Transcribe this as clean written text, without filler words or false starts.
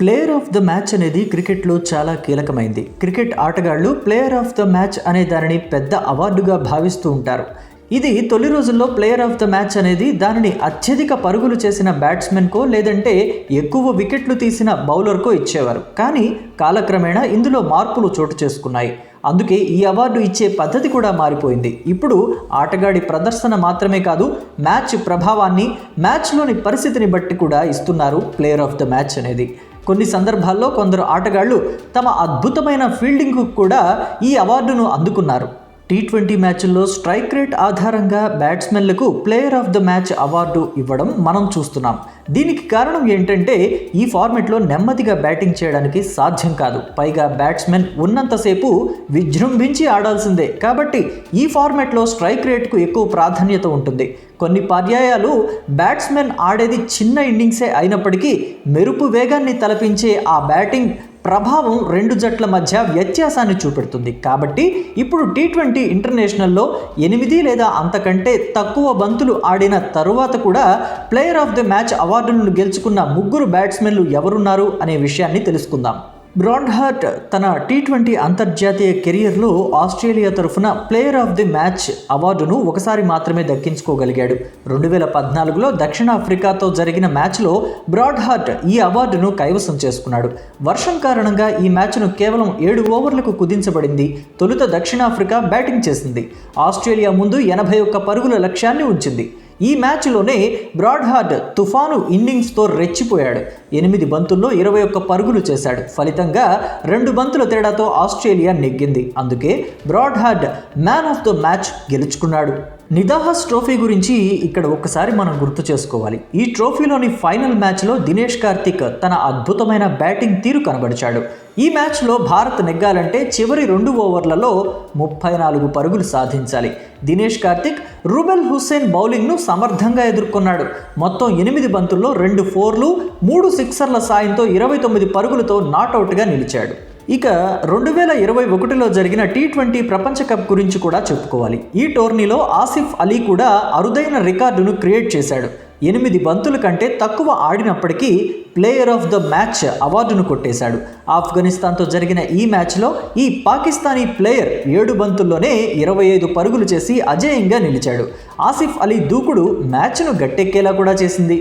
Player of the match అనేది క్రికెట్లో చాలా కీలకమైంది. క్రికెట్ ఆటగాళ్లు ప్లేయర్ ఆఫ్ ద మ్యాచ్ అనే దానిని పెద్ద అవార్డుగా భావిస్తూ ఉంటారు. ఇది తొలి రోజుల్లో ప్లేయర్ ఆఫ్ ద మ్యాచ్ అనేది దానిని అత్యధిక పరుగులు చేసిన బ్యాట్స్మెన్కో లేదంటే ఎక్కువ వికెట్లు తీసిన బౌలర్కో ఇచ్చేవారు. కానీ కాలక్రమేణా ఇందులో మార్పులు చోటు చేసుకున్నాయి. అందుకే ఈ అవార్డు ఇచ్చే పద్ధతి కూడా మారిపోయింది. ఇప్పుడు ఆటగాడి ప్రదర్శన మాత్రమే కాదు, మ్యాచ్ ప్రభావాన్ని, మ్యాచ్లోని పరిస్థితిని బట్టి కూడా ఇస్తున్నారు ప్లేయర్ ఆఫ్ ద మ్యాచ్ అనేది. కొన్ని సందర్భాల్లో కొందరు ఆటగాళ్లు తమ అద్భుతమైన ఫీల్డింగ్కు కూడా ఈ అవార్డును అందుకున్నారు. టీ20 మ్యాచ్ల్లో స్ట్రైక్ రేట్ ఆధారంగా బ్యాట్స్మెన్లకు player of the match award ఇవ్వడం మనం చూస్తున్నాం. దీనికి కారణం ఏంటంటే ఈ ఫార్మెట్లో నెమ్మదిగా బ్యాటింగ్ చేయడానికి సాధ్యం కాదు. పైగా బ్యాట్స్మెన్ ఉన్నంతసేపు విజృంభించి ఆడాల్సిందే. కాబట్టి ఈ ఫార్మెట్లో స్ట్రైక్ రేట్కు ఎక్కువ ప్రాధాన్యత ఉంటుంది. కొన్ని పర్యాయాలు బ్యాట్స్మెన్ ఆడేది చిన్న ఇన్నింగ్సే అయినప్పటికీ మెరుపు వేగాన్ని తలపించే ఆ బ్యాటింగ్ ప్రభావం రెండు జట్ల మధ్య వ్యత్యాసాన్ని చూపెడుతుంది. కాబట్టి ఇప్పుడు టీ20 ఇంటర్నేషనల్లో 8 లేదా అంతకంటే తక్కువ బంతులు ఆడిన తరువాత కూడా ప్లేయర్ ఆఫ్ ది మ్యాచ్ అవార్డులను గెలుచుకున్న ముగ్గురు బ్యాట్స్మెన్లు ఎవరున్నారు అనే విషయాన్ని తెలుసుకుందాం. బ్రాడ్ హార్ట్ తన టీ20 అంతర్జాతీయ కెరియర్లో ఆస్ట్రేలియా తరఫున ప్లేయర్ ఆఫ్ ది మ్యాచ్ అవార్డును ఒకసారి మాత్రమే దక్కించుకోగలిగాడు. 2014లో దక్షిణాఫ్రికాతో జరిగిన మ్యాచ్లో బ్రాడ్ హార్ట్ ఈ అవార్డును కైవసం చేసుకున్నాడు. వర్షం కారణంగా ఈ మ్యాచ్ను కేవలం 7 ఓవర్లకు కుదించబడింది. తొలుత దక్షిణాఫ్రికా బ్యాటింగ్ చేసింది. ఆస్ట్రేలియా ముందు 81 పరుగుల లక్ష్యాన్ని ఉంచింది. ఈ మ్యాచ్లోనే బ్రాడ్ హార్ట్ తుఫాను ఇన్నింగ్స్తో రెచ్చిపోయాడు. 8 బంతుల్లో 21 పరుగులు చేశాడు. ఫలితంగా 2 బంతుల తేడాతో ఆస్ట్రేలియా నెగ్గింది. అందుకే Brad Hart man of the match గెలుచుకున్నాడు. నిదాహస్ ట్రోఫీ గురించి ఇక్కడ ఒక్కసారి మనం గుర్తు చేసుకోవాలి. ఈ ట్రోఫీలోని ఫైనల్ మ్యాచ్లో దినేష్ కార్తిక్ తన అద్భుతమైన బ్యాటింగ్ తీరు కనబరిచాడు. ఈ మ్యాచ్లో భారత్ నెగ్గాలంటే చివరి 2 ఓవర్లలో 34 పరుగులు సాధించాలి. దినేష్ కార్తిక్ రూబెల్ హుస్సేన్ బౌలింగ్ను సమర్థంగా ఎదుర్కొన్నాడు. మొత్తం 8 బంతుల్లో 2 4లు 3 సిక్సర్ల సాయంతో 29 పరుగులతో నాట్అవుట్గా నిలిచాడు. ఇక 2021లో జరిగిన టీ20 ప్రపంచ కప్ గురించి కూడా చెప్పుకోవాలి. ఈ టోర్నీలో ఆసిఫ్ అలీ కూడా అరుదైన రికార్డును క్రియేట్ చేశాడు. 8 బంతుల కంటే తక్కువ ఆడినప్పటికీ ప్లేయర్ ఆఫ్ ద మ్యాచ్ అవార్డును కొట్టేశాడు. ఆఫ్ఘనిస్తాన్తో జరిగిన ఈ మ్యాచ్లో ఈ పాకిస్తానీ ప్లేయర్ 7 బంతుల్లోనే 25 పరుగులు చేసి అజేయంగా నిలిచాడు. ఆసిఫ్ అలీ దూకుడు మ్యాచ్ను గట్టెక్కేలా కూడా చేసింది.